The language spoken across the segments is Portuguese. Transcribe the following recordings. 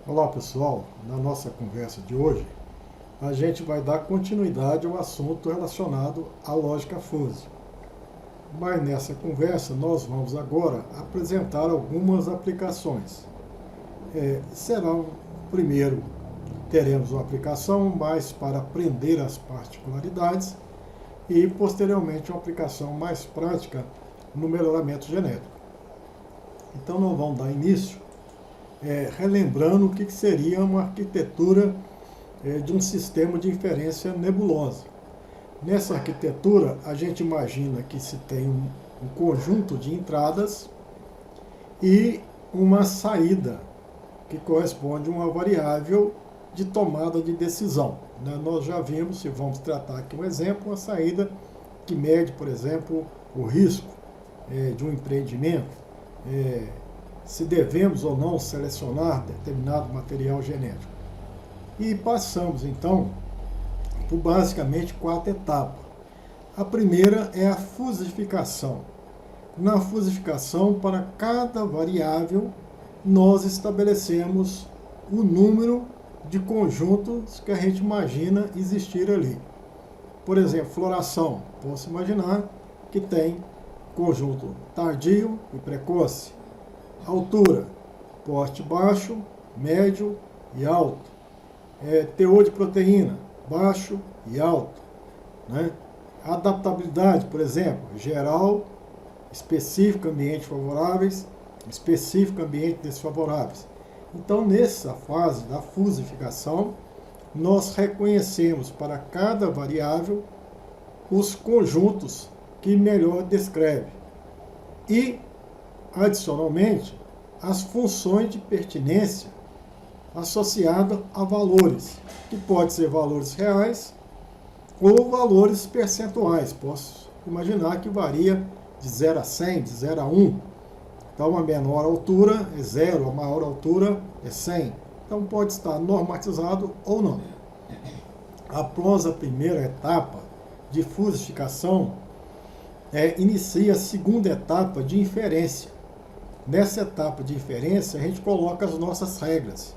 Olá pessoal, na nossa conversa de hoje, a gente vai dar continuidade ao assunto relacionado à lógica fuzzy. Mas nessa conversa nós vamos agora apresentar algumas aplicações. Primeiro, teremos uma aplicação mais para aprender as particularidades e posteriormente uma aplicação mais prática no melhoramento genético. Então nós vamos dar início relembrando o que seria uma arquitetura de um sistema de inferência nebulosa. Nessa arquitetura, a gente imagina que se tem um conjunto de entradas e uma saída, que corresponde a uma variável de tomada de decisão. Nós já vimos, se vamos tratar aqui um exemplo, uma saída que mede, por exemplo, o risco de um empreendimento, se devemos ou não selecionar determinado material genético. E passamos, então, por basicamente 4 etapas. A primeira é a fusificação. Na fusificação, para cada variável, nós estabelecemos o número de conjuntos que a gente imagina existir ali. Por exemplo, floração. Posso imaginar que tem conjunto tardio e precoce. Altura, porte baixo, médio e alto. Teor de proteína, baixo e alto. Adaptabilidade, por exemplo, geral, específico, ambiente favoráveis, específico, ambiente desfavoráveis. Então, nessa fase da fusificação, nós reconhecemos para cada variável os conjuntos que melhor descreve. E, adicionalmente, as funções de pertinência associadas a valores, que pode ser valores reais ou valores percentuais. Posso imaginar que varia de 0 a 100, de 0 a 1. Então, a menor altura é 0, a maior altura é 100. Então, pode estar normatizado ou não. Após a primeira etapa de fusificação, inicia a segunda etapa de inferência. Nessa etapa de inferência, a gente coloca as nossas regras,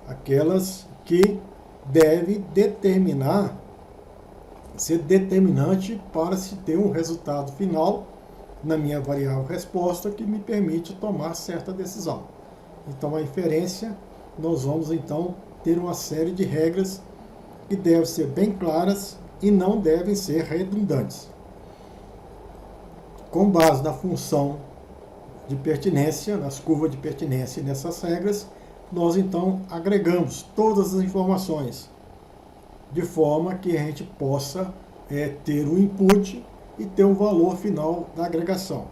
aquelas que devem ser determinante para se ter um resultado final na minha variável resposta que me permite tomar certa decisão. Então, a inferência, nós vamos então ter uma série de regras que devem ser bem claras e não devem ser redundantes. Com base na função de pertinência, nas curvas de pertinência e nessas regras, nós então agregamos todas as informações de forma que a gente possa ter o input e ter o valor final da agregação.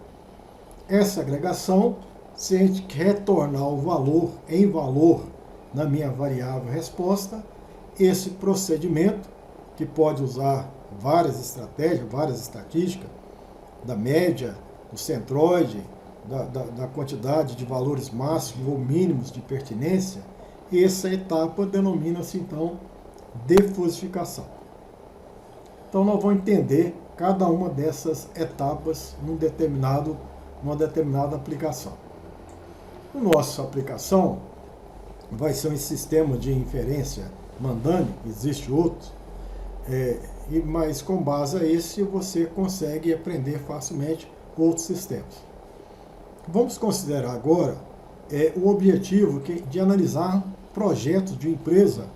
Essa agregação, se a gente retornar o valor em valor na minha variável resposta, esse procedimento, que pode usar várias estratégias, várias estatísticas, da média, do centroide, da quantidade de valores máximos ou mínimos de pertinência, essa etapa denomina-se, então, defusificação. Então, nós vamos entender cada uma dessas etapas numa determinada aplicação. A nossa aplicação vai ser um sistema de inferência Mandani, existe outros, mas com base a esse você consegue aprender facilmente outros sistemas. Vamos considerar agora o objetivo de analisar projetos de empresa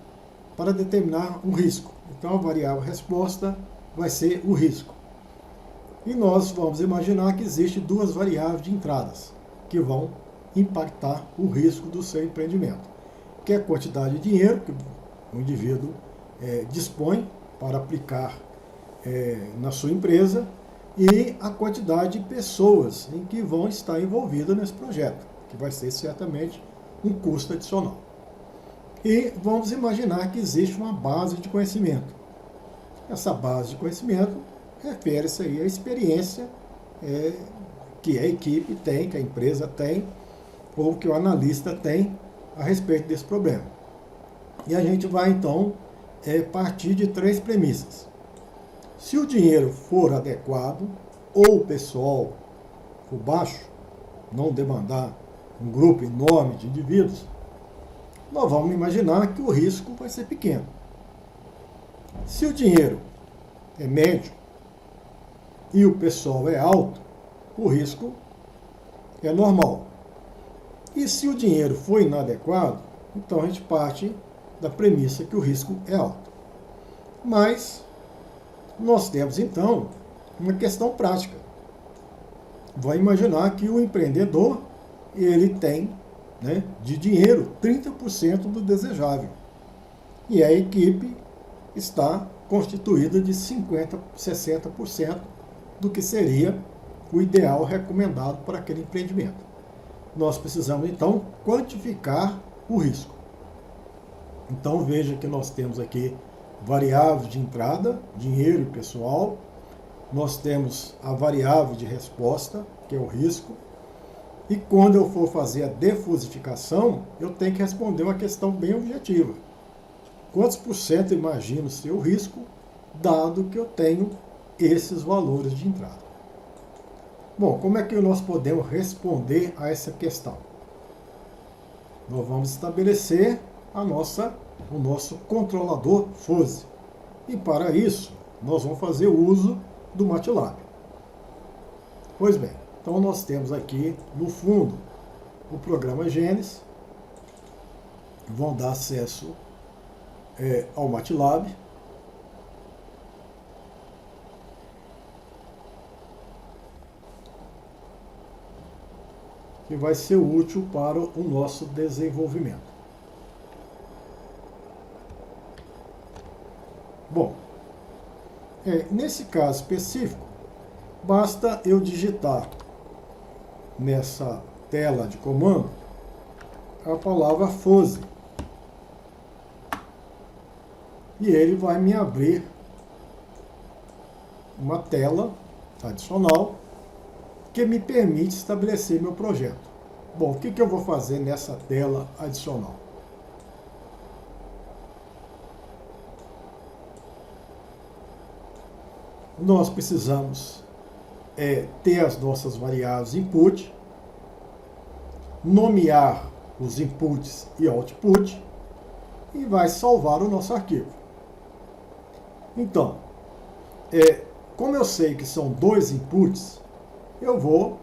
para determinar um risco. Então, a variável resposta vai ser o risco. E nós vamos imaginar que existem 2 variáveis de entradas que vão impactar o risco do seu empreendimento, que é a quantidade de dinheiro que o indivíduo dispõe para aplicar na sua empresa e a quantidade de pessoas em que vão estar envolvidas nesse projeto, que vai ser certamente um custo adicional. E vamos imaginar que existe uma base de conhecimento. Essa base de conhecimento refere-se aí à experiência que a equipe tem, que a empresa tem, ou que o analista tem a respeito desse problema. E a gente vai, então, partir de 3 premissas. Se o dinheiro for adequado, ou o pessoal for baixo, não demandar um grupo enorme de indivíduos, nós vamos imaginar que o risco vai ser pequeno. Se o dinheiro é médio e o pessoal é alto, o risco é normal. E se o dinheiro for inadequado, então a gente parte da premissa que o risco é alto. Mas nós temos então uma questão prática. Vai imaginar que o empreendedor ele tem, né, de dinheiro 30% do desejável. E a equipe está constituída de 50%, 60% do que seria o ideal recomendado para aquele empreendimento. Nós precisamos, então, quantificar o risco. Então, veja que nós temos aqui variáveis de entrada, dinheiro e pessoal. Nós temos a variável de resposta, que é o risco. E quando eu for fazer a defusificação, eu tenho que responder uma questão bem objetiva. Quantos por cento eu imagino ser o risco, dado que eu tenho esses valores de entrada? Bom, como é que nós podemos responder a essa questão? Nós vamos estabelecer o nosso controlador FOSE. E para isso, nós vamos fazer uso do MATLAB. Pois bem, então nós temos aqui, no fundo, o programa Gênesis. Vão dar acesso ao MATLAB. Que vai ser útil para o nosso desenvolvimento. Bom, nesse caso específico, basta eu digitar nessa tela de comando a palavra FOSE. E ele vai me abrir uma tela adicional que me permite estabelecer meu projeto. Bom, o que eu vou fazer nessa tela adicional? Nós precisamos ter as nossas variáveis input, nomear os inputs e output, e vai salvar o nosso arquivo. Então, como eu sei que são dois inputs, eu vou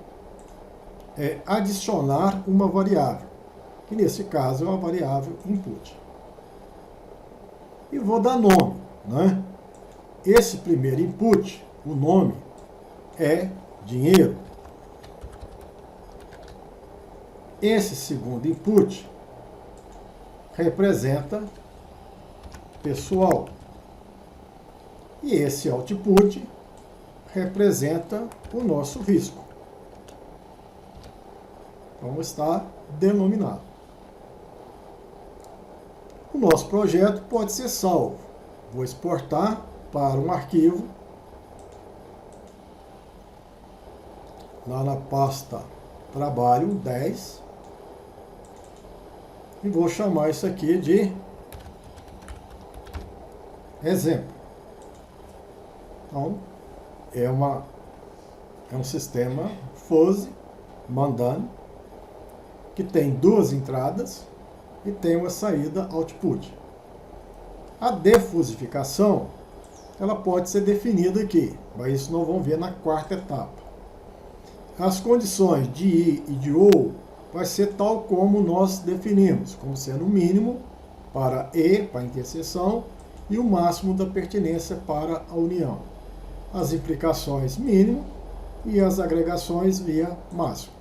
adicionar uma variável, que nesse caso é uma variável input. E vou dar nome, né? Esse primeiro input, o nome, é dinheiro. Esse segundo input representa pessoal. E esse output representa o nosso risco. Então está denominado. O nosso projeto pode ser salvo. Vou exportar para um arquivo lá na pasta Trabalho 10 e vou chamar isso aqui de exemplo. Então, é um sistema FOSE Mandan que tem duas entradas e tem uma saída output. A defusificação ela pode ser definida aqui, mas isso nós vamos ver na quarta etapa. As condições de I e de OU vai ser tal como nós definimos, como sendo o mínimo para E, para a interseção, e o máximo da pertinência para a união. As implicações mínimo e as agregações via máximo.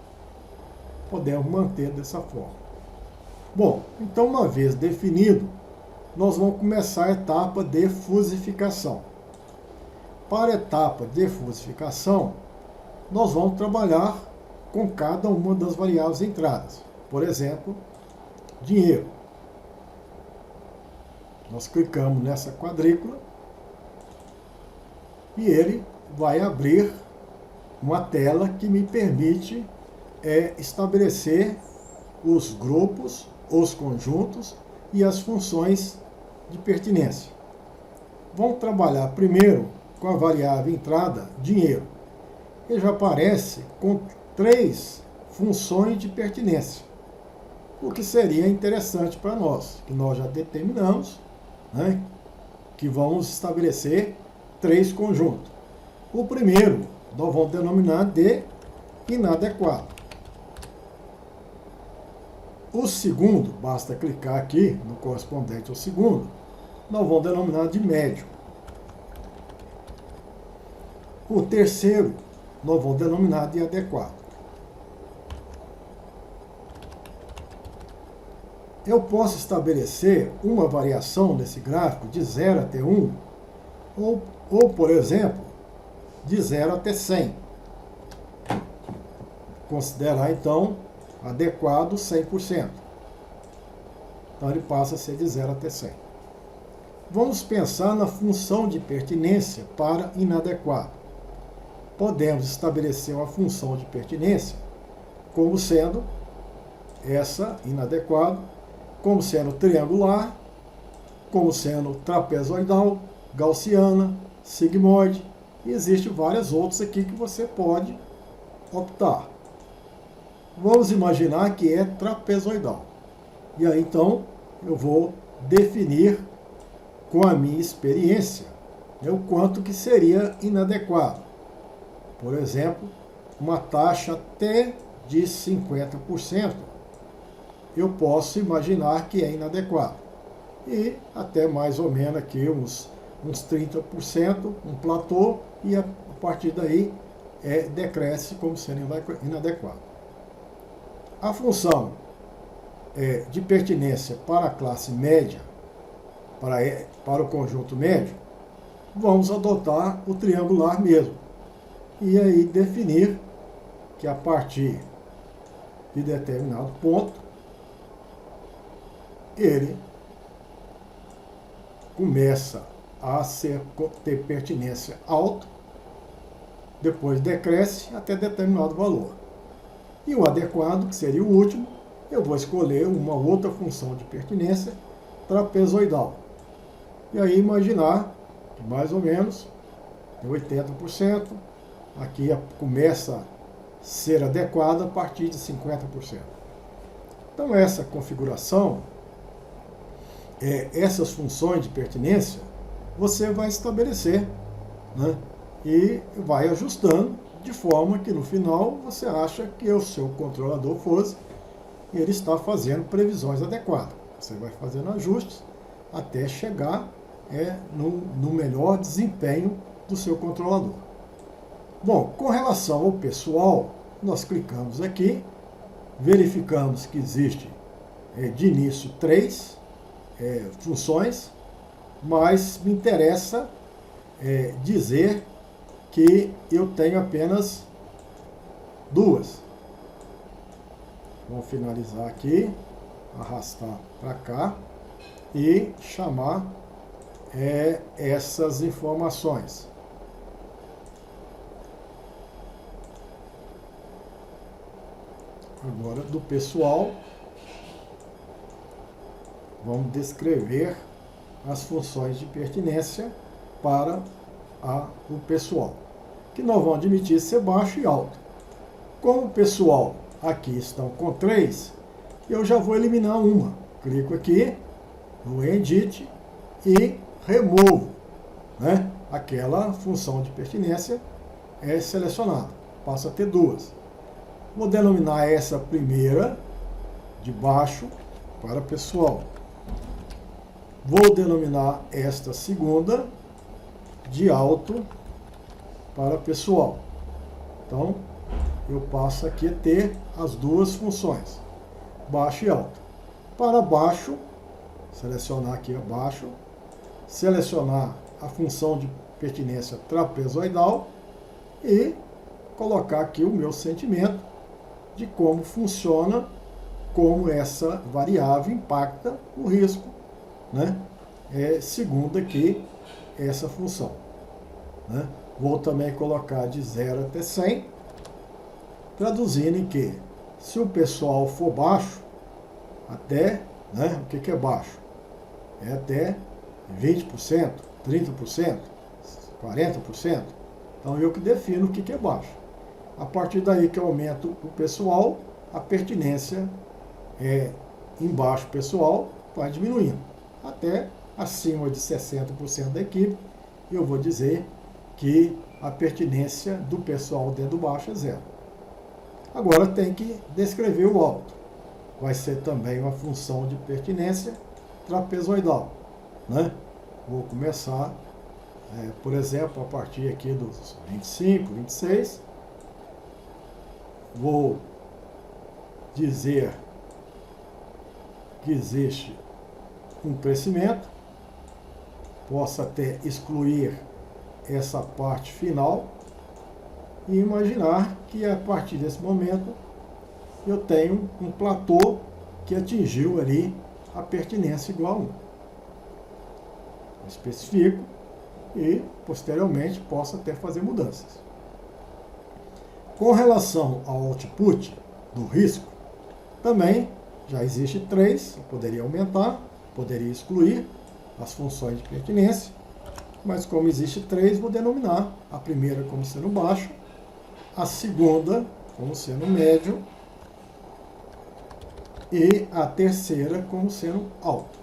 Podemos manter dessa forma. Bom, então uma vez definido, nós vamos começar a etapa de fusificação. Para a etapa de fusificação, nós vamos trabalhar com cada uma das variáveis entradas. Por exemplo, dinheiro. Nós clicamos nessa quadrícula e ele vai abrir uma tela que me permite estabelecer os grupos, os conjuntos e as funções de pertinência. Vamos trabalhar primeiro com a variável entrada, dinheiro. Ele já aparece com 3 funções de pertinência. o que seria interessante para nós, que nós já determinamos, né, que vamos estabelecer 3 conjuntos. O primeiro nós vamos denominar de inadequado. O segundo, basta clicar aqui no correspondente ao segundo, nós vamos denominar de médio. O terceiro, nós vamos denominar de adequado. Eu posso estabelecer uma variação nesse gráfico de 0 até 1, ou por exemplo, de 0 até 100. Considerar, então, adequado 100%. Então, ele passa a ser de 0 até 100. Vamos pensar na função de pertinência para inadequado. Podemos estabelecer uma função de pertinência como sendo essa inadequado, como sendo triangular, como sendo trapezoidal, gaussiana, sigmoide, e existem várias outras aqui que você pode optar. Vamos imaginar que é trapezoidal. E aí, então, eu vou definir com a minha experiência, né, o quanto que seria inadequado. Por exemplo, uma taxa até de 50%, eu posso imaginar que é inadequado. E até mais ou menos aqui uns 30%, um platô, e a partir daí decresce como sendo inadequado. A função de pertinência para a classe média, para o conjunto médio, vamos adotar o triangular mesmo. E aí definir que a partir de determinado ponto, ele começa a ter pertinência alta, depois decresce até determinado valor. E o adequado, que seria o último, eu vou escolher uma outra função de pertinência trapezoidal. E aí imaginar que mais ou menos 80%, aqui começa a ser adequada a partir de 50%. Então essa configuração, essas funções de pertinência, você vai estabelecer, né, e vai ajustando de forma que no final você acha que o seu controlador fosse, e ele está fazendo previsões adequadas. Você vai fazendo ajustes até chegar no melhor desempenho do seu controlador. Bom, com relação ao pessoal, nós clicamos aqui, verificamos que existe de início 3 funções, mas me interessa dizer que eu tenho apenas 2. Vamos finalizar aqui, arrastar para cá e chamar essas informações. Agora, do pessoal, vamos descrever as funções de pertinência para o pessoal, que nós vamos admitir ser baixo e alto. Como o pessoal aqui estão com 3, eu já vou eliminar uma. Clico aqui no Edit e removo, né, aquela função de pertinência selecionada. Passa a ter 2. Vou denominar essa primeira de baixo para pessoal. Vou denominar esta segunda de alto para pessoal. Então, eu passo aqui a ter as 2 funções, baixo e alto. Para baixo, selecionar aqui abaixo, selecionar a função de pertinência trapezoidal e colocar aqui o meu sentimento de como funciona, como essa variável impacta o risco, né? Segundo aqui essa função, né? Vou também colocar de 0 até 100, traduzindo em que, se o pessoal for baixo, até, né, o que é baixo? É até 20%, 30%, 40%. Então eu que defino o que é baixo. A partir daí que eu aumento o pessoal, a pertinência embaixo pessoal vai diminuindo. Até acima de 60% da equipe, eu vou dizer que a pertinência do pessoal dentro do baixo é zero. Agora tem que descrever o alto. Vai ser também uma função de pertinência trapezoidal, né? Vou começar, por exemplo, a partir aqui dos 25, 26. Vou dizer que existe um crescimento. Posso até excluir essa parte final e imaginar que a partir desse momento eu tenho um platô que atingiu ali a pertinência igual a 1. Especifico e posteriormente posso até fazer mudanças. Com relação ao output do risco, também já existe 3, eu poderia aumentar, poderia excluir as funções de pertinência, mas como existe 3, vou denominar a primeira como sendo baixo, a segunda como sendo médio e a terceira como sendo alto.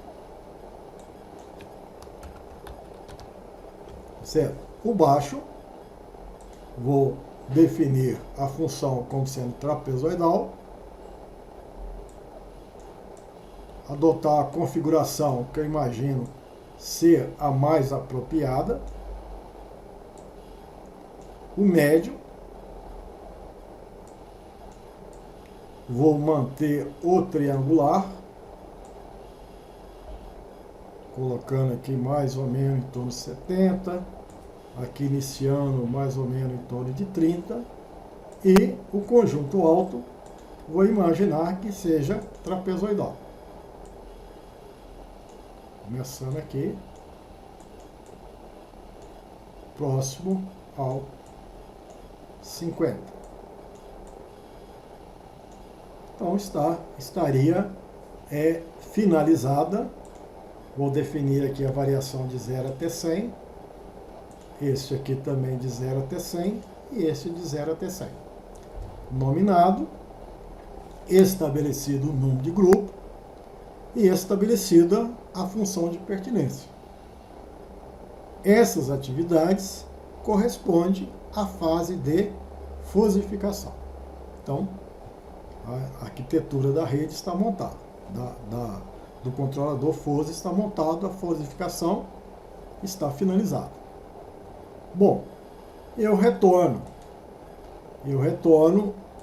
Certo? O baixo, vou definir a função como sendo trapezoidal, adotar a configuração que eu imagino ser a mais apropriada. O médio, vou manter o triangular, colocando aqui mais ou menos em torno de 70, aqui iniciando mais ou menos em torno de 30, e o conjunto alto, vou imaginar que seja trapezoidal. Começando aqui, próximo ao 50. Então estaria finalizada. Vou definir aqui a variação de 0 até 100. Este aqui também de 0 até 100 e este de 0 até 100. Nominado, estabelecido o número de grupo e estabelecida a função de pertinência. Essas atividades correspondem à fase de fosificação. Então, a arquitetura da rede está montada, do controlador FOSI está montado, a fosificação está finalizada. Bom, eu retorno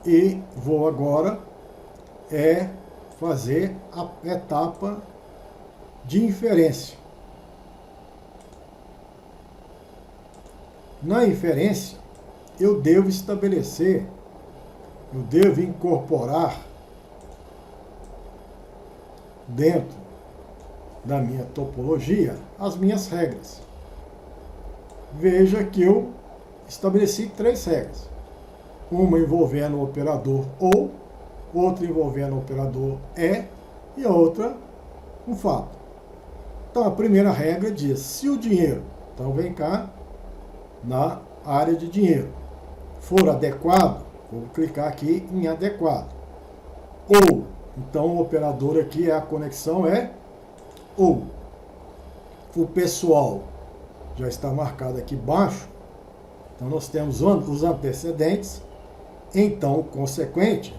e vou agora fazer a etapa de inferência. Na inferência, eu devo incorporar dentro da minha topologia as minhas regras. Veja que eu estabeleci 3 regras. Uma envolvendo o operador OU, outra envolvendo o operador e a outra um fato. Então a primeira regra diz, se o dinheiro, então vem cá na área de dinheiro, for adequado, vou clicar aqui em adequado. Ou, então o operador aqui, a conexão ou. O pessoal já está marcado aqui embaixo, então nós temos os antecedentes, então, consequente,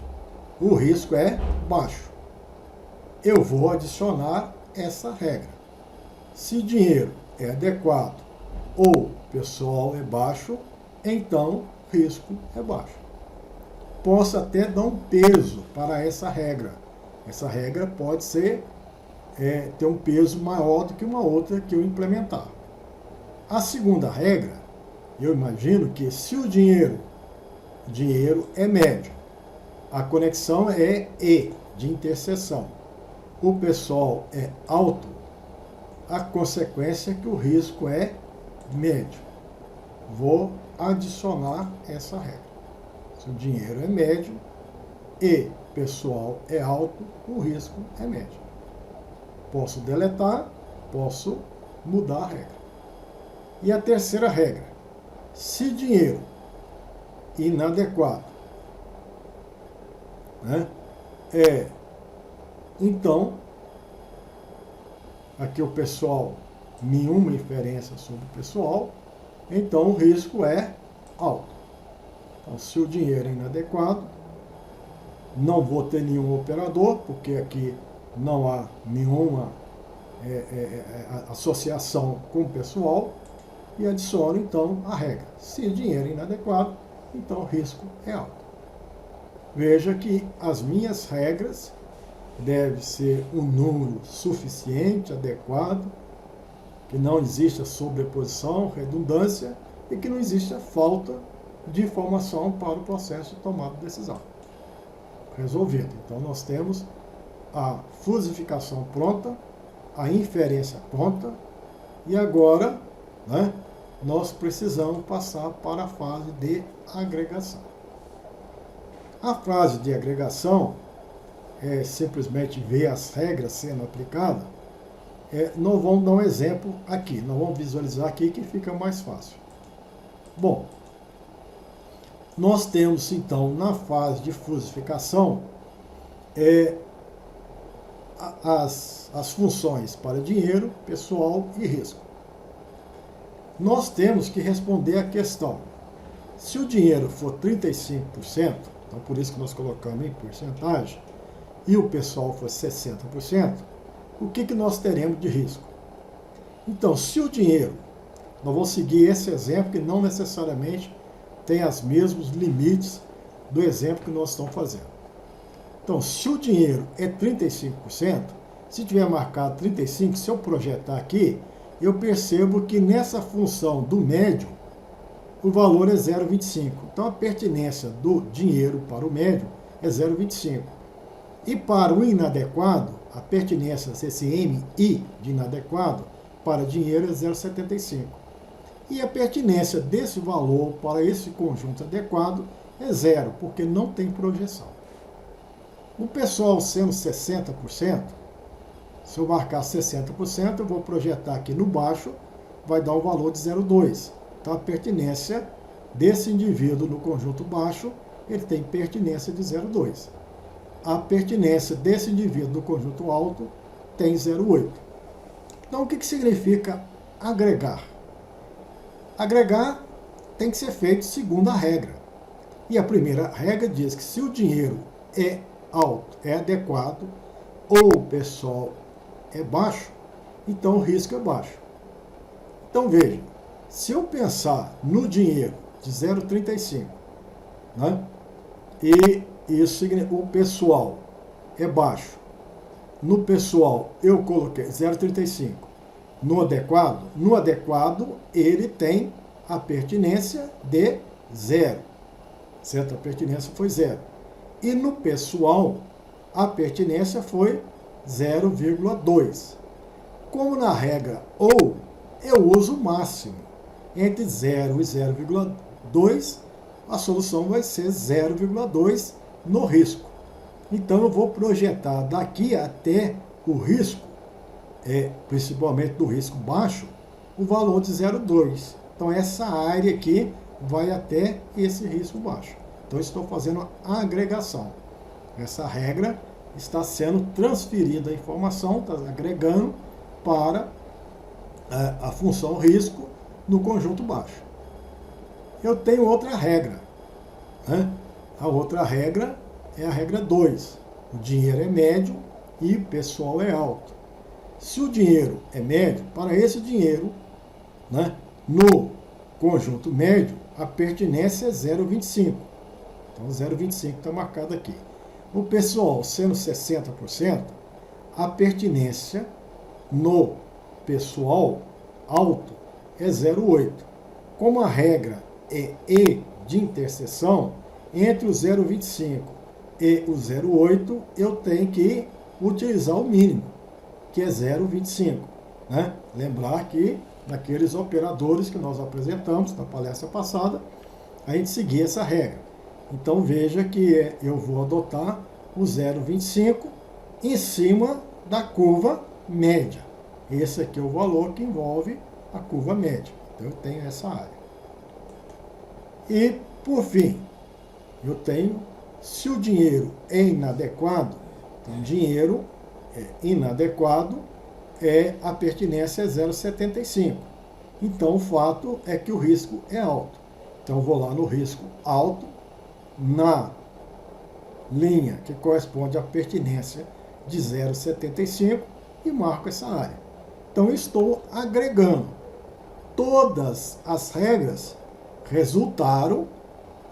o risco é baixo. Eu vou adicionar essa regra. Se dinheiro é adequado ou pessoal é baixo, então risco é baixo. Posso até dar um peso para essa regra. Essa regra pode ser ter um peso maior do que uma outra que eu implementar. A segunda regra, eu imagino que se o dinheiro é médio, a conexão é E, de interseção, o pessoal é alto, a consequência é que o risco é médio. Vou adicionar essa regra. Se o dinheiro é médio e pessoal é alto, o risco é médio. Posso deletar, posso mudar a regra. E a terceira regra, se dinheiro inadequado então, aqui o pessoal, nenhuma inferência sobre o pessoal, então o risco é alto. Então, se o dinheiro é inadequado, não vou ter nenhum operador, porque aqui não há nenhuma associação com o pessoal, e adiciono então a regra. Se o dinheiro é inadequado, então o risco é alto. Veja que as minhas regras devem ser um número suficiente, adequado, que não exista sobreposição, redundância e que não exista falta de informação para o processo de tomada de decisão. Resolvido. Então nós temos a fusificação pronta, a inferência pronta e agora, né, nós precisamos passar para a fase de agregação. A fase de agregação é simplesmente ver as regras sendo aplicadas. Nós vamos dar um exemplo aqui, nós vamos visualizar aqui que fica mais fácil. Bom, nós temos então na fase de fusificação as funções para dinheiro, pessoal e risco. Nós temos que responder a questão, se o dinheiro for 35%, então por isso que nós colocamos em porcentagem, e o pessoal for 60%, o que nós teremos de risco? Então, se o dinheiro, nós vamos seguir esse exemplo que não necessariamente tem os mesmos limites do exemplo que nós estamos fazendo. Então, se o dinheiro é 35%, se tiver marcado 35%, se eu projetar aqui, eu percebo que nessa função do médio, o valor é 0,25. Então, a pertinência do dinheiro para o médio é 0,25. E para o inadequado, a pertinência, esse MI de inadequado, para dinheiro é 0,75. E a pertinência desse valor para esse conjunto adequado é 0, porque não tem projeção. O pessoal sendo 60%, se eu marcar 60%, eu vou projetar aqui no baixo, vai dar um valor de 0,2. Então, a pertinência desse indivíduo no conjunto baixo, ele tem pertinência de 0,2. A pertinência desse indivíduo no conjunto alto tem 0,8. Então, o que significa agregar? Agregar tem que ser feito segundo a regra. E a primeira regra diz que se o dinheiro é alto, é adequado, ou o pessoal é baixo, então o risco é baixo. Então, veja, se eu pensar no dinheiro de 0,35, né, e isso significa o pessoal é baixo. No pessoal eu coloquei 0,35. No adequado ele tem a pertinência de 0. Certo? A pertinência foi 0. E no pessoal a pertinência foi 0,2. Como na regra ou, eu uso o máximo. Entre 0 e 0,2, a solução vai ser 0,2 no risco. Então eu vou projetar daqui até o risco, principalmente do risco baixo, o valor de 0,2. Então essa área aqui vai até esse risco baixo. Então estou fazendo a agregação. Essa regra está sendo transferida a informação, está agregando para a função risco no conjunto baixo. Eu tenho outra regra, né? A outra regra é a regra 2. O dinheiro é médio e o pessoal é alto. Se o dinheiro é médio, para esse dinheiro, né, no conjunto médio, a pertinência é 0,25. Então, 0,25 está marcado aqui. O pessoal sendo 60%, a pertinência no pessoal alto é 0,8. Como a regra é E de interseção, entre o 0,25 e o 0,8, eu tenho que utilizar o mínimo, que é 0,25. Né? Lembrar que naqueles operadores que nós apresentamos na palestra passada, a gente seguia essa regra. Então veja que eu vou adotar o 0,25 em cima da curva média. Esse aqui é o valor que envolve a curva média. Então eu tenho essa área. E, por fim, eu tenho, se o dinheiro é inadequado, então dinheiro inadequado, a pertinência é 0,75. Então, o fato é que o risco é alto. Então, eu vou lá no risco alto, na linha que corresponde à pertinência de 0,75 e marco essa área. Então, estou agregando. Todas as regras resultaram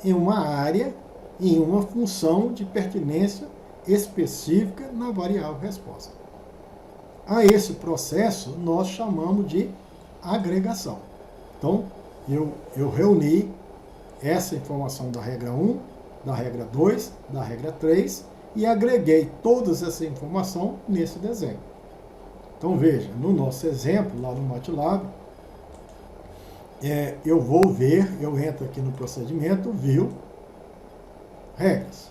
em uma área, em uma função de pertinência específica na variável resposta. A esse processo nós chamamos de agregação. Então, eu reuni essa informação da regra 1, da regra 2, da regra 3 e agreguei todas essa informação nesse desenho. Então, veja, no nosso exemplo, lá no MATLAB, eu vou ver, eu entro aqui no procedimento, view, regras.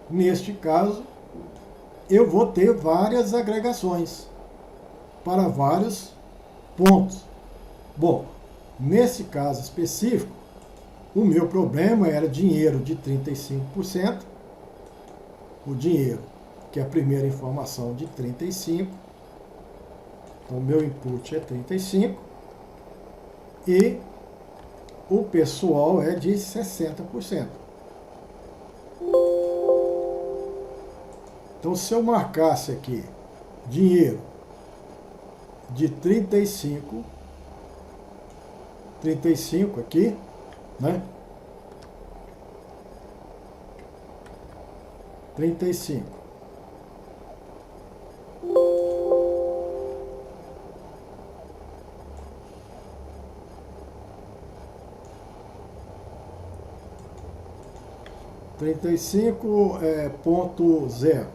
Neste caso, eu vou ter várias agregações para vários pontos. Bom, nesse caso específico, o meu problema era dinheiro de 35%, o dinheiro, que é a primeira informação de 35%, então o meu input é 35%, e o pessoal é de 60%. Então, se eu marcasse aqui dinheiro de 35 aqui, né? 35. Ponto zero.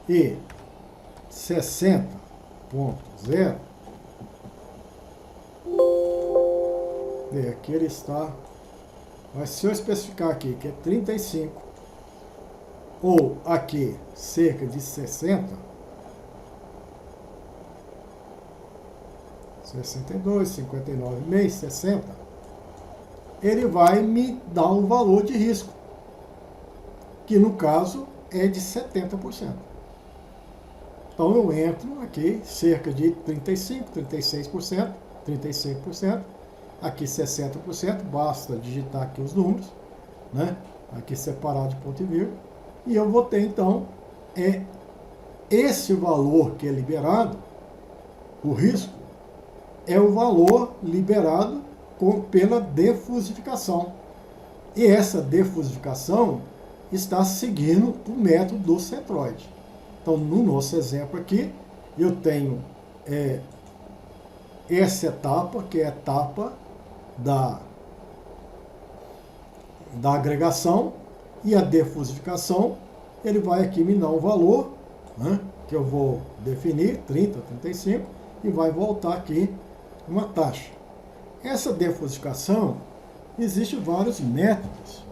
E 60.0, aqui ele está, mas se eu especificar aqui que é 35, ou aqui cerca de 60, 62, 59,5, 60, ele vai me dar um valor de risco, que no caso é de 70%. Então eu entro aqui cerca de 35, 36%, 35%, aqui 60%, basta digitar aqui os números, né? Aqui separado de ponto e vírgula, e eu vou ter então esse valor que é liberado, o risco, é o valor liberado pela defusificação. E essa defusificação está seguindo o método do centroide. Então, no nosso exemplo aqui, eu tenho essa etapa, que é a etapa da agregação, e a defusificação, ele vai aqui me dar um valor, né, que eu vou definir, 30, 35, e vai voltar aqui uma taxa. Essa defusificação, existem vários métodos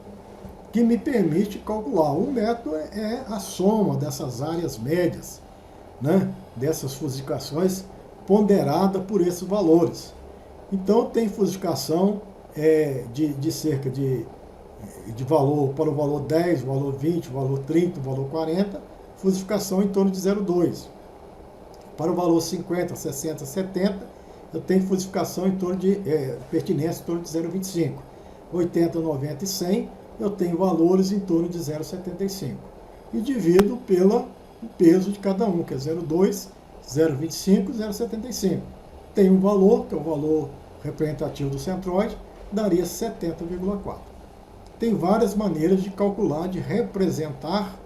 que me permite calcular. Um método é a soma dessas áreas médias, né, dessas fusificações ponderada por esses valores. Então, tem fusificação de cerca de valor para o valor 10, o valor 20, o valor 30, o valor 40, fusificação em torno de 0,2. Para o valor 50, 60, 70, eu tenho fusificação em torno de pertinência em torno de 0,25. 80, 90 e 100, eu tenho valores em torno de 0,75. E divido pelo peso de cada um, que é 0,2, 0,25 e 0,75. Tem um valor, que é o valor representativo do centroide, daria 70,4. Tem várias maneiras de calcular, de representar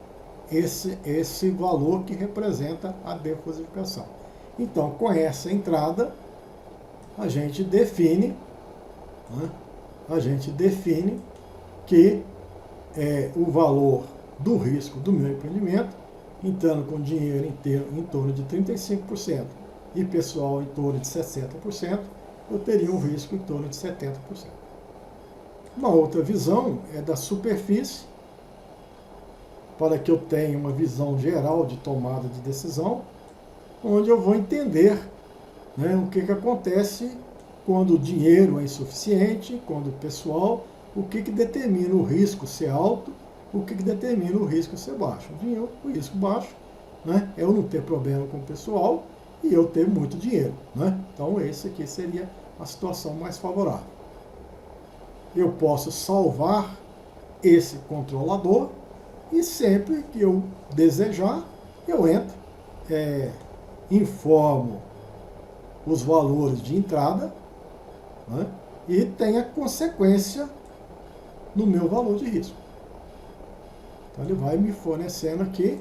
esse valor que representa a defusificação. Então, com essa entrada, a gente define, né, que o valor do risco do meu empreendimento, entrando com dinheiro inteiro em torno de 35% e pessoal em torno de 60%, eu teria um risco em torno de 70%. Uma outra visão é da superfície, para que eu tenha uma visão geral de tomada de decisão, onde eu vou entender, né, o que acontece quando o dinheiro é insuficiente, quando o pessoal o que determina o risco ser alto, o que determina o risco ser baixo. O risco baixo, né, é eu não ter problema com o pessoal e eu ter muito dinheiro. Né? Então, esse aqui seria a situação mais favorável. Eu posso salvar esse controlador e sempre que eu desejar, eu entro, informo os valores de entrada, né, e tem a consequência no meu valor de risco. Então ele vai me fornecendo aqui,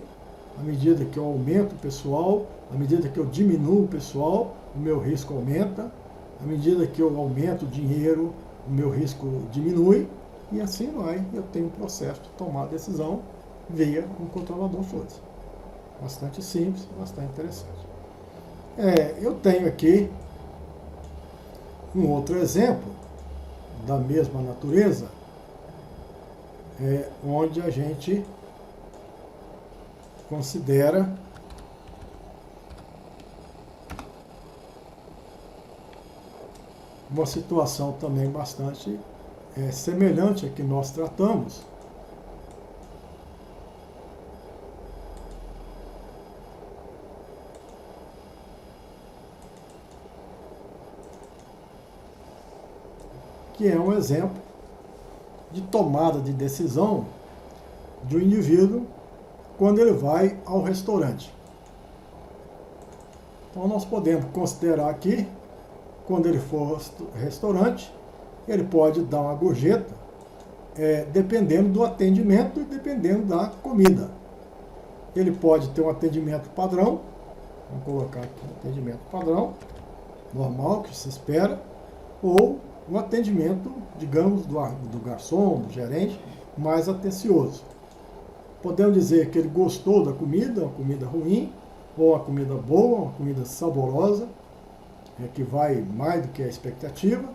à medida que eu aumento o pessoal, à medida que eu diminuo o pessoal, o meu risco aumenta, à medida que eu aumento o dinheiro, o meu risco diminui, e assim vai, eu tenho um processo de tomar a decisão via um controlador Flood. Bastante simples, bastante interessante. Eu tenho aqui um outro exemplo da mesma natureza, onde a gente considera uma situação também bastante semelhante a que nós tratamos, que é um exemplo de tomada de decisão de um indivíduo quando ele vai ao restaurante. Então nós podemos considerar aqui, quando ele for ao restaurante, ele pode dar uma gorjeta, dependendo do atendimento e dependendo da comida. Ele pode ter um atendimento padrão, vamos colocar aqui um atendimento padrão, normal, que se espera, ou um atendimento, digamos, do garçom, do gerente, mais atencioso. Podemos dizer que ele gostou da comida, uma comida ruim, ou uma comida boa, uma comida saborosa, que vai mais do que a expectativa.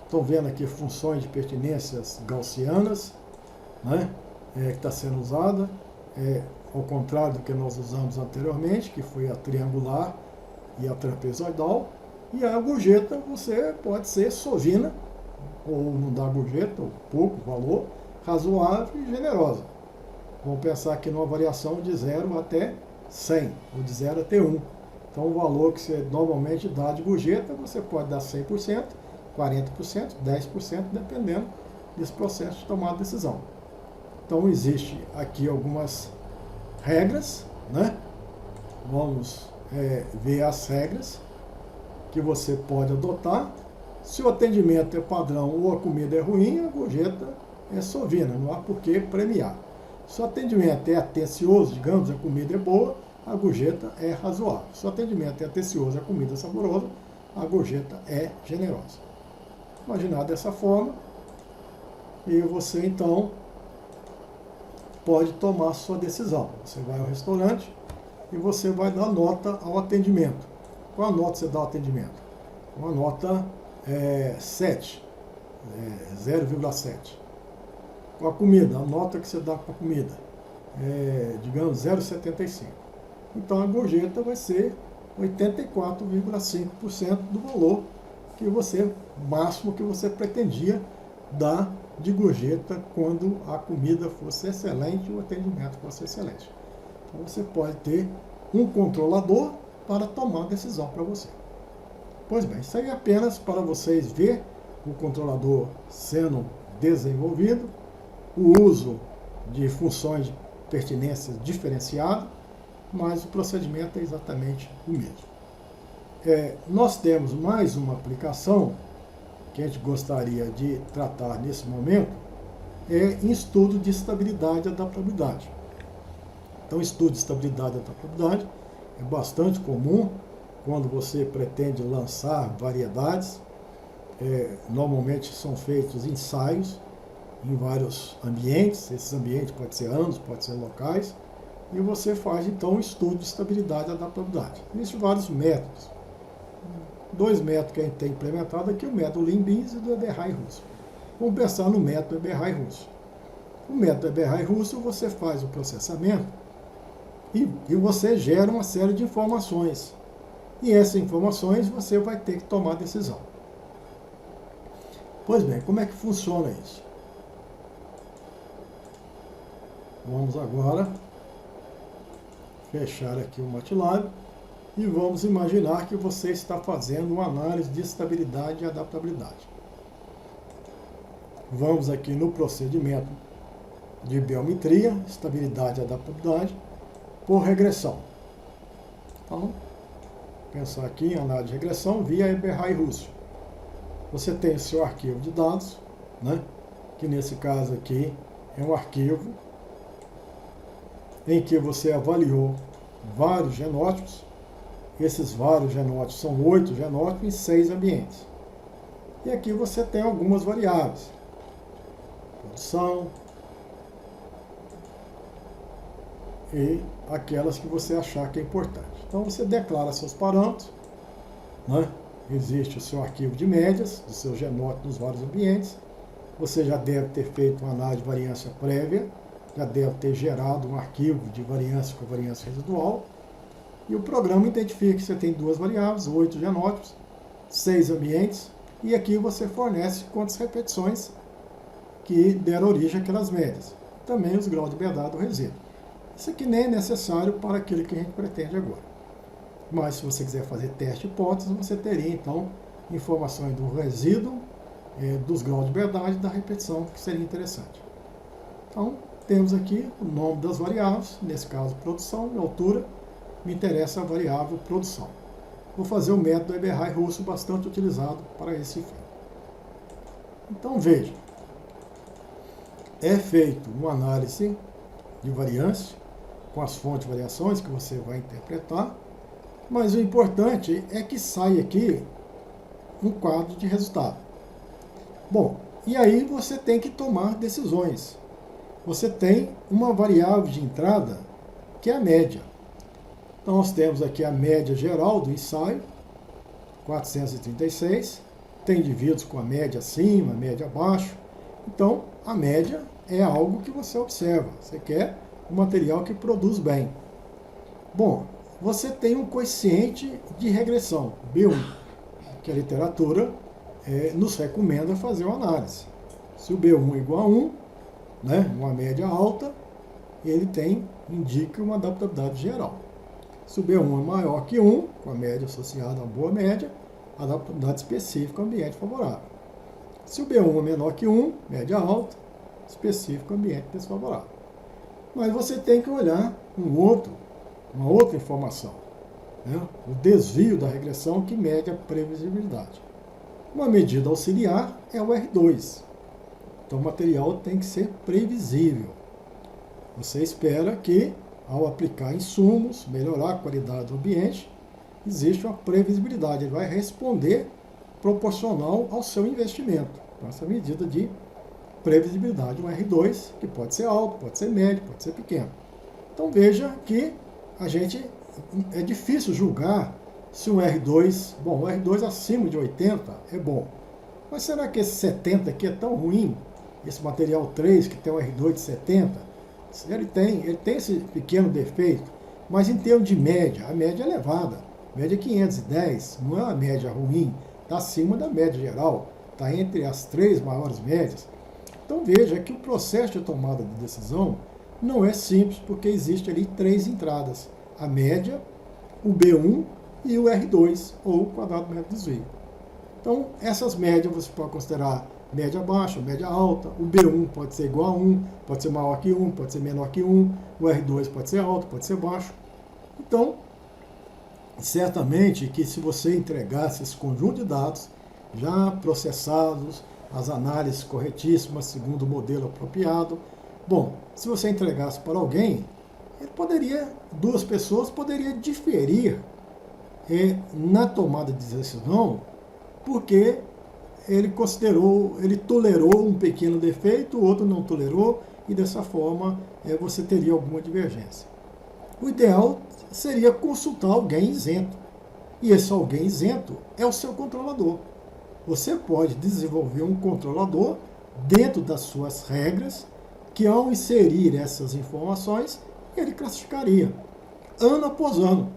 Estão vendo aqui funções de pertinências gaussianas, né, que está sendo usada, ao contrário do que nós usamos anteriormente, que foi a triangular e a trapezoidal. E a gorjeta você pode ser sovina, ou não dar gorjeta, ou pouco valor, razoável e generosa. Vamos pensar aqui numa variação de 0 até 100, ou de 0 até 1. Então o valor que você normalmente dá de gorjeta, você pode dar 100%, 40%, 10%, dependendo desse processo de tomar a decisão. Então existe aqui algumas regras, né? Vamos ver as regras que você pode adotar. Se o atendimento é padrão ou a comida é ruim, a gorjeta é sovina, não há por que premiar. Se o atendimento é atencioso, digamos, a comida é boa, a gorjeta é razoável. Se o atendimento é atencioso, a comida é saborosa, a gorjeta é generosa. Imaginar dessa forma, e você então pode tomar a sua decisão. Você vai ao restaurante e você vai dar nota ao atendimento. Qual a nota você dá ao atendimento? Uma nota 7, 0,7. Com a comida, a nota que você dá para a comida, digamos, 0,75. Então a gorjeta vai ser 84,5% do valor que você, máximo que você pretendia dar de gorjeta quando a comida fosse excelente e o atendimento fosse excelente. Então você pode ter um controlador para tomar decisão para você. Pois bem, isso aí é apenas para vocês ver o controlador sendo desenvolvido, o uso de funções de pertinência diferenciada, mas o procedimento é exatamente o mesmo. Nós temos mais uma aplicação que a gente gostaria de tratar nesse momento, em estudo de estabilidade e adaptabilidade. Então, estudo de estabilidade e adaptabilidade é bastante comum quando você pretende lançar variedades. Normalmente são feitos ensaios em vários ambientes, esses ambientes podem ser anos, podem ser locais, e você faz então um estudo de estabilidade e adaptabilidade. Existem vários métodos. 2 métodos que a gente tem implementado aqui, o método Lean-Beans e do Eberhard-Russell. Vamos pensar no método Eberhard-Russell. O método Eberhard-Russell, você faz o processamento e você gera uma série de informações. E essas informações você vai ter que tomar decisão. Pois bem, como é que funciona isso? Vamos agora fechar aqui o MATLAB e vamos imaginar que você está fazendo uma análise de estabilidade e adaptabilidade. Vamos aqui no procedimento de biometria, estabilidade e adaptabilidade, por regressão. Então, pensar aqui em análise de regressão via Eberhard-Russell. Você tem o seu arquivo de dados, né, que nesse caso aqui é um arquivo em que você avaliou vários genótipos. Esses vários genótipos são 8 genótipos em 6 ambientes. E aqui você tem algumas variáveis. Produção e aquelas que você achar que é importante. Então você declara seus parâmetros, né? Existe o seu arquivo de médias, do seu genótipo nos vários ambientes. Você já deve ter feito uma análise de variância prévia, já deve ter gerado um arquivo de variância com variância residual. E o programa identifica que você tem 2 variáveis, 8 genótipos, 6 ambientes, e aqui você fornece quantas repetições que deram origem àquelas médias. Também os graus de liberdade do resíduo. Isso aqui nem é necessário para aquilo que a gente pretende agora. Mas se você quiser fazer teste de hipótese, você teria então informações do resíduo, dos graus de liberdade e da repetição, que seria interessante. Então, temos aqui o nome das variáveis, nesse caso produção e altura, me interessa a variável produção. Vou fazer o método Eberhard-Russell, bastante utilizado para esse fim. Então veja, é feito uma análise de variância, com as fontes de variações que você vai interpretar, mas o importante é que saia aqui um quadro de resultado. Bom, e aí você tem que tomar decisões. Você tem uma variável de entrada, que é a média. Então nós temos aqui a média geral do ensaio, 436, tem indivíduos com a média acima, a média abaixo. Então a média é algo que você observa, você quer um material que produz bem. Bom, você tem um coeficiente de regressão, B1, que a literatura nos recomenda fazer uma análise. Se o B1 é igual a 1, né, uma média alta, ele indica uma adaptabilidade geral. Se o B1 é maior que 1, com a média associada a uma boa média, adaptabilidade específica ao ambiente favorável. Se o B1 é menor que 1, média alta, específico ao ambiente desfavorável. Mas você tem que olhar uma outra informação, né? O desvio da regressão que mede a previsibilidade. Uma medida auxiliar é o R2. Então o material tem que ser previsível. Você espera que, ao aplicar insumos, melhorar a qualidade do ambiente, existe uma previsibilidade. Ele vai responder proporcional ao seu investimento. Então, essa medida de previsibilidade, um R2, que pode ser alto, pode ser médio, pode ser pequeno. Então veja que é difícil julgar se um R2, bom, o R2 acima de 80 é bom. Mas será que esse 70 aqui é tão ruim? Esse material 3, que tem um R2 de 70, ele tem esse pequeno defeito, mas em termos de média, a média é elevada. A média é 510, não é uma média ruim, está acima da média geral, está entre as 3 maiores médias. Então veja que o processo de tomada de decisão não é simples, porque existe ali 3 entradas, a média, o B1 e o R2, ou quadrado médio de desvio. Então essas médias você pode considerar média baixa, média alta, o B1 pode ser igual a 1, pode ser maior que 1, pode ser menor que 1, o R2 pode ser alto, pode ser baixo. Então, certamente que se você entregasse esse conjunto de dados já processados, as análises corretíssimas, segundo o modelo apropriado, bom, se você entregasse para alguém, duas pessoas poderiam diferir na tomada de decisão, porque ele tolerou um pequeno defeito, o outro não tolerou, e dessa forma você teria alguma divergência. O ideal seria consultar alguém isento, e esse alguém isento é o seu controlador. Você pode desenvolver um controlador dentro das suas regras, que ao inserir essas informações, ele classificaria, ano após ano,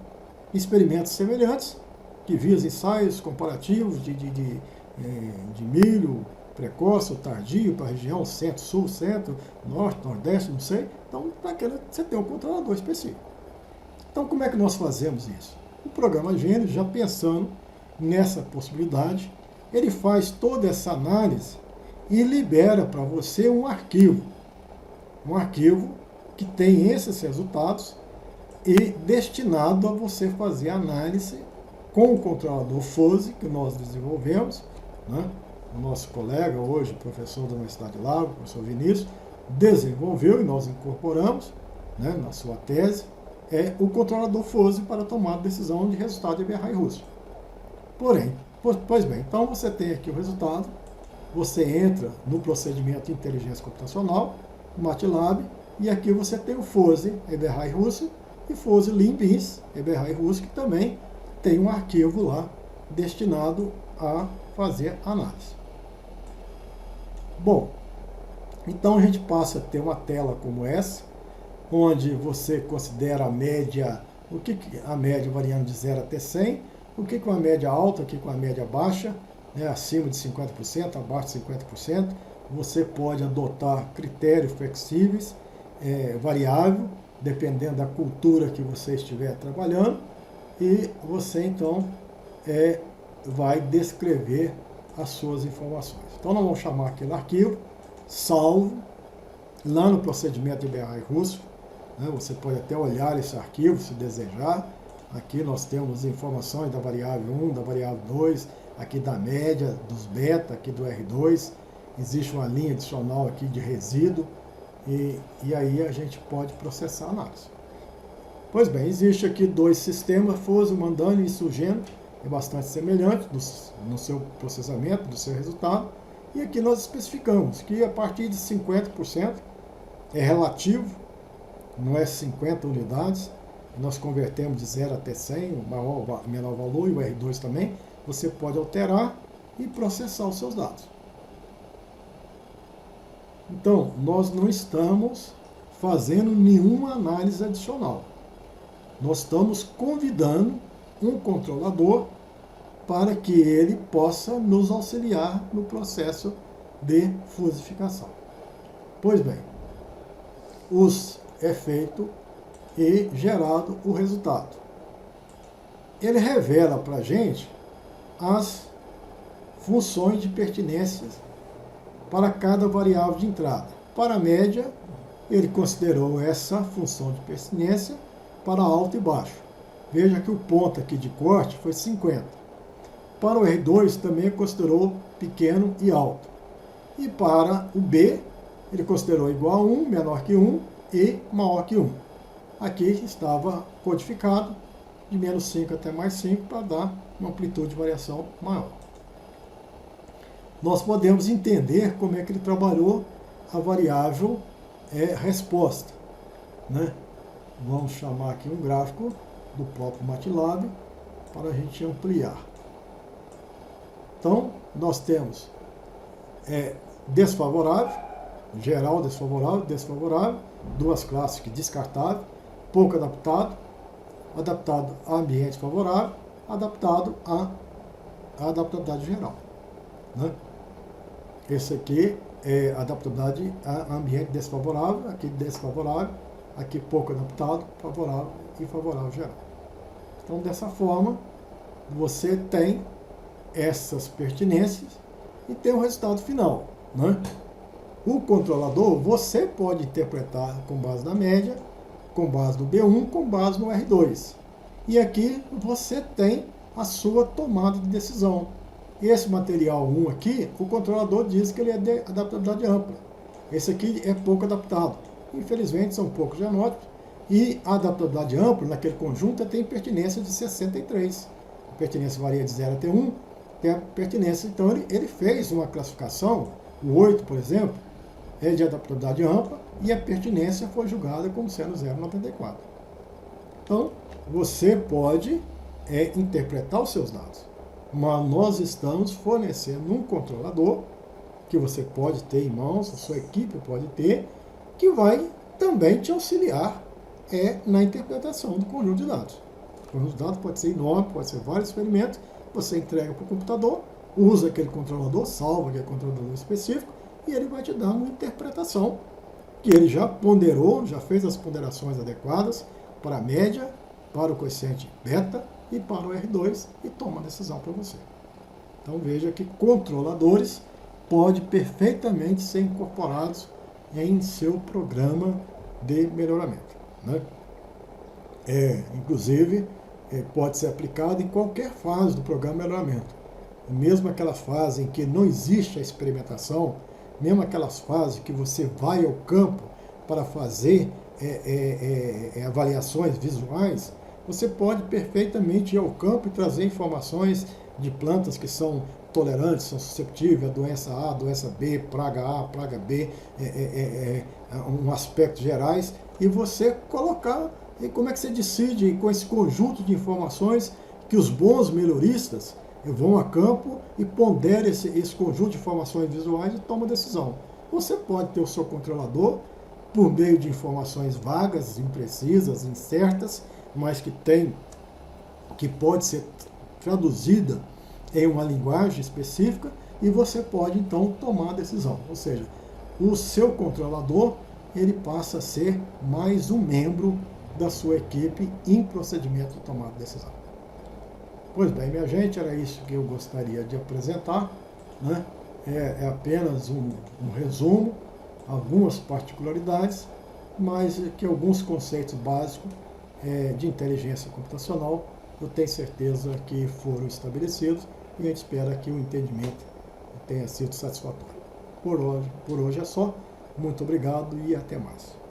experimentos semelhantes, que via ensaios comparativos de milho, precoce ou tardio para a região centro, sul, centro, norte, nordeste, não sei. Então, para aquela você tem um controlador específico. Então, como é que nós fazemos isso? O programa Gênio, já pensando nessa possibilidade, ele faz toda essa análise e libera para você um arquivo que tem esses resultados e destinado a você fazer análise com o controlador FOSE que nós desenvolvemos, né? O nosso colega hoje, professor da Universidade de Lago, o professor Vinícius, desenvolveu e nós incorporamos, né, na sua tese, o controlador FOSE para tomar decisão de resultado de EBRA e RUSP. Porém, pois bem, então você tem aqui o resultado, você entra no procedimento de inteligência computacional, MATLAB, e aqui você tem o FOSE, EBRA e RUSP, e FOSE LINBIS, EBRA e RUSP, que também tem um arquivo lá destinado a fazer análise. Bom, então a gente passa a ter uma tela como essa, onde você considera a média, a média variando de 0 até 100, o que é uma média alta, o que é uma média baixa, né, acima de 50%, abaixo de 50%. Você pode adotar critérios flexíveis, variável, dependendo da cultura que você estiver trabalhando, e você então vai descrever as suas informações. Então nós vamos chamar aquele arquivo, salvo, lá no procedimento de EBRA e RUSP, né, você pode até olhar esse arquivo se desejar. Aqui nós temos informações da variável 1, da variável 2, aqui da média, dos beta, aqui do R2, existe uma linha adicional aqui de resíduo, e aí a gente pode processar a análise. Pois bem, existe aqui dois sistemas, FOSE, Mandani e Sugeno, é bastante semelhante no seu processamento, do seu resultado, e aqui nós especificamos que a partir de 50% é relativo, não é 50 unidades, nós convertemos de 0 até 100, o maior, menor valor, e o R2 também, você pode alterar e processar os seus dados. Então, nós não estamos fazendo nenhuma análise adicional. Nós estamos convidando um controlador para que ele possa nos auxiliar no processo de fosificação. Pois bem, é feito e gerado o resultado. Ele revela para a gente as funções de pertinência para cada variável de entrada. Para a média, ele considerou essa função de pertinência para alto e baixo. Veja que o ponto aqui de corte foi 50. Para o R2 também considerou pequeno e alto. E para o B, ele considerou igual a 1, menor que 1 e maior que 1. Aqui estava codificado de menos 5 até mais 5 para dar uma amplitude de variação maior. Nós podemos entender como é que ele trabalhou a variável resposta, né? Vamos chamar aqui um gráfico do próprio MATLAB para a gente ampliar. Então, nós temos desfavorável, geral desfavorável, duas classes que descartável, pouco adaptado, adaptado a ambiente favorável, adaptado à adaptabilidade geral, né? Esse aqui é adaptabilidade a ambiente desfavorável, aqui desfavorável, aqui pouco adaptado, favorável e favorável geral. Então, dessa forma, você tem essas pertinências e tem o resultado final, né? O controlador, você pode interpretar com base na média, com base no B1, com base no R2. E aqui você tem a sua tomada de decisão. Esse material 1 aqui, o controlador diz que ele é de adaptabilidade ampla. Esse aqui é pouco adaptado. Infelizmente, são poucos genótipos. E a adaptabilidade ampla, naquele conjunto, tem pertinência de 63. A pertinência varia de 0 até 1. Tem a pertinência, então ele fez uma classificação, o 8, por exemplo, é de adaptabilidade ampla, e a pertinência foi julgada como sendo 0,94. Então, você pode interpretar os seus dados. Mas nós estamos fornecendo um controlador que você pode ter em mãos, a sua equipe pode ter, que vai também te auxiliar na interpretação do conjunto de dados. O conjunto de dados pode ser enorme, pode ser vários experimentos, você entrega para o computador usa aquele controlador, salva aquele controlador específico, e ele vai te dar uma interpretação que ele já ponderou, já fez as ponderações adequadas para a média, para o coeficiente beta e para o R2 e toma a decisão para você. Então veja que controladores podem perfeitamente ser incorporados em seu programa de melhoramento, né? Inclusive, pode ser aplicado em qualquer fase do programa de melhoramento. Mesmo aquela fase em que não existe a experimentação, mesmo aquelas fases que você vai ao campo para fazer avaliações visuais, você pode perfeitamente ir ao campo e trazer informações de plantas que são tolerantes, são susceptíveis à doença A, doença B, praga A, praga B, um aspectos gerais, e você colocar, e como é que você decide com esse conjunto de informações que os bons melhoristas vão a campo e ponderam esse conjunto de informações visuais e tomam decisão. Você pode ter o seu controlador por meio de informações vagas, imprecisas, incertas, mas que pode ser traduzida em uma linguagem específica, e você pode então tomar a decisão. Ou seja, o seu controlador ele passa a ser mais um membro da sua equipe em procedimento de tomada de decisão. Pois bem, minha gente, era isso que eu gostaria de apresentar, né? É apenas um resumo, algumas particularidades, mas que alguns conceitos básicos de inteligência computacional eu tenho certeza que foram estabelecidos, e a gente espera que o entendimento tenha sido satisfatório. Por hoje é só. Muito obrigado e até mais.